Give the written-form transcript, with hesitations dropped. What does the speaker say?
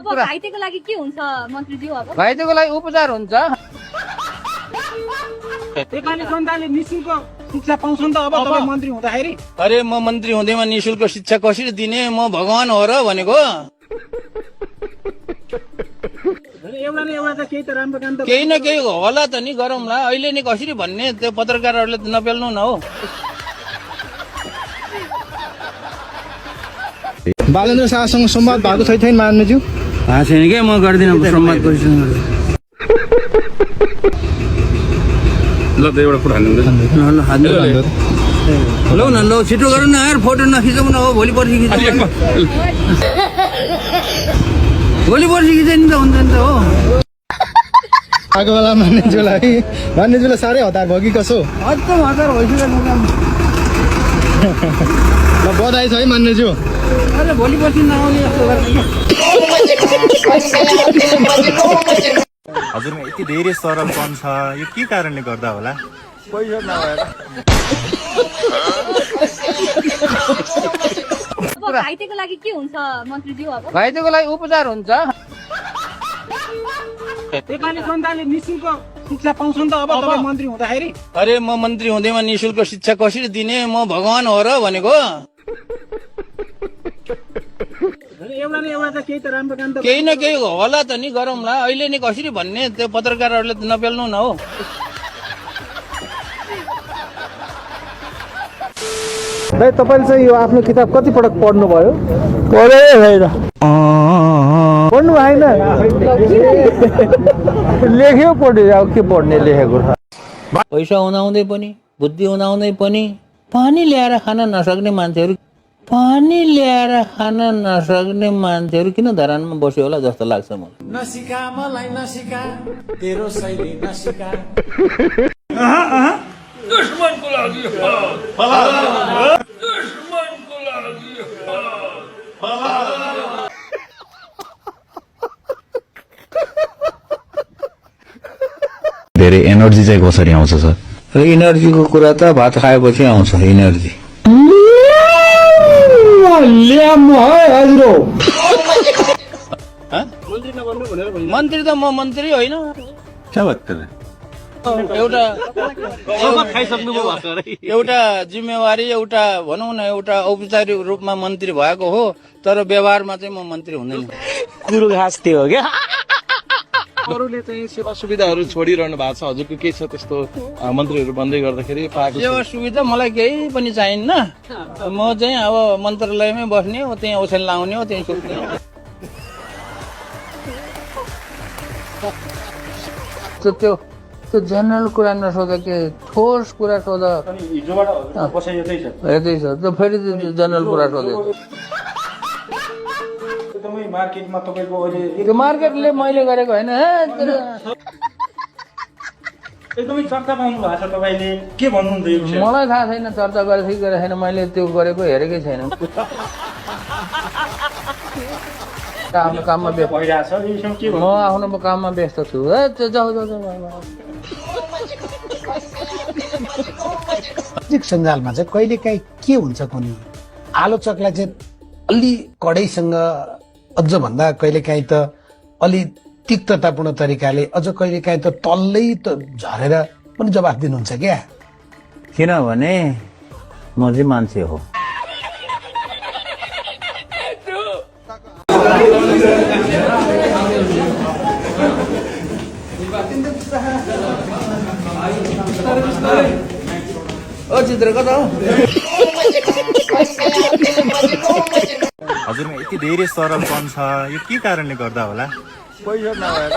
अब घाइतेको लागि के हुन्छ मन्त्रीज्यू? अब घाइतेको लागि उपचार हुन्छ। नेपाली जनताले निशुल्क शिक्षा पाउँछ नि त अब तपाईँ मन्त्री हुँदाखेरि। अरे म मन्त्री हुँदैमा निशुल्क शिक्षा कसरी दिने? म भगवान हो र भनेको। एउटा न एउटा त केही त राम्रो काम त केही न केही होला त नि, गरौँला। अहिले नि कसरी भन्ने, त्यो पत्रकारहरूले त नपेल्नु न हो। बालेन्द्र शाहसँग संवाद भएको छैन मान्यज्यू? भएको छैन क्या, म गर्दिनँ संवाद कोहीसँग। ल त एउटा कुरा हाल्नु लौ न, लौ छिटो गरौँ न यार, फोटो नखिचौँ न हो, भोलि पर्सि खिचौँ। भोलि पर्सि खिच्यो नि त हुन्छ नि त हो। आएको बेला मान्यज्यूलाई साह्रै हतार भयो कि कसो? एकदम हतार भइसक्यो। ल बधाई छ है मान्यज्यू। अरे भोलि पर्सि नआउने जस्तो गर्छ। हजुरमा यति धेरै सरलपन छ, यो के कारणले गर्दा होला? पैसा नभएर। अब घाइतेको लागि के हुन्छ मन्त्रीज्यू? अब घाइतेको लागि उपचार हुन्छ। नेपाली जनताले निशुल्क शिक्षा पाउँछ नि त अब तपाईँ मन्त्री हुँदाखेरि। अरे म मन्त्री हुँदैमा निशुल्क शिक्षा कसरी दिने? म भगवान हो र भनेको। एउटा न एउटा त केही त राम्रो काम त केही न केही होला त नि, गरौँला। अहिले नि कसरी भन्ने, त्यो पत्रकारहरूले त नपेल्नु न हो। दाइ तपाईँले चाहिँ यो आफ्नो किताब कति पटक पढ्नुभयो? पढे होइन, पढ्नु भएन? लेख्यो पढ्यो, अब के पढ्ने लेखेको छ। पैसा हुँदाहुँदै पनि, बुद्धि हुँदाहुँदै पनि पानी ल्याएर खान नसक्ने मान्छेहरू किन धरानमा बस्यो होला जस्तो लाग्छ मलाई। नसिका मलाई नसिका तेरो शैली नसिका। दुश्मनको लागि धेरै एनर्जी चाहिँ कसरी आउँछ सर? इनर्जीको कुरा त भात खाएपछि आउँछ इनर्जी। मन्त्री त म मन्त्री होइन। एउटा जिम्मेवारी, एउटा भनौँ न, एउटा औपचारिक रूपमा मन्त्री भएको हो, तर व्यवहारमा चाहिँ म मन्त्री हुँदैन। कुरो घाँस त्यो हो क्या। अरूले चाहिँ सेवा सुविधाहरू छोडिरहनु भएको छ, हजुरको के छ त्यस्तो मन्त्रीहरू बन्दै गर्दाखेरि पाएको? सेवा सुविधा मलाई केही पनि चाहिन्न। म चाहिँ अब मन्त्रालयमै बस्ने हो, त्यहीँ औषध लाउने हो, त्यहीँ सुत्ने हो। त्यो जेनरल कुरा नसोध, के ठोस कुरा सोध। यतै छ त, फेरि जेनरल कुरा सोधे। मार्केटमा तपाईँको अहिले त्यो मार्केटले मैले गरेको होइन। एकदमै चर्चा पाउनु भएको छ तपाईँले, के भन्नुहुन्छ यो विषय? मलाई थाहा छैन चर्चा गरेको कि गरेको छैन, मैले त्यो गरेको हेरेकै छैन। काममा व्यस्त भइरहेछ यो विषयमा के म आफ्नो काममा व्यस्त छु। सामाजिक सञ्जालमा चाहिँ कहिलेकाहीँ के हुन्छ भने आलोचकलाई चाहिँ अलि कडैसँग, अझ भन्दा कहिलेकाहीँ त अलि तिक्ततापूर्ण तरिकाले, अझ कहिलेकाहीँ त तल्लै त झरेर पनि जवाफ दिनुहुन्छ क्या। किनभने म चाहिँ मान्छे हो। चित्र कता हो? हजुरमा यति धेरै सरलपन छ, यो के कारणले गर्दा होला? पैसा नभएर।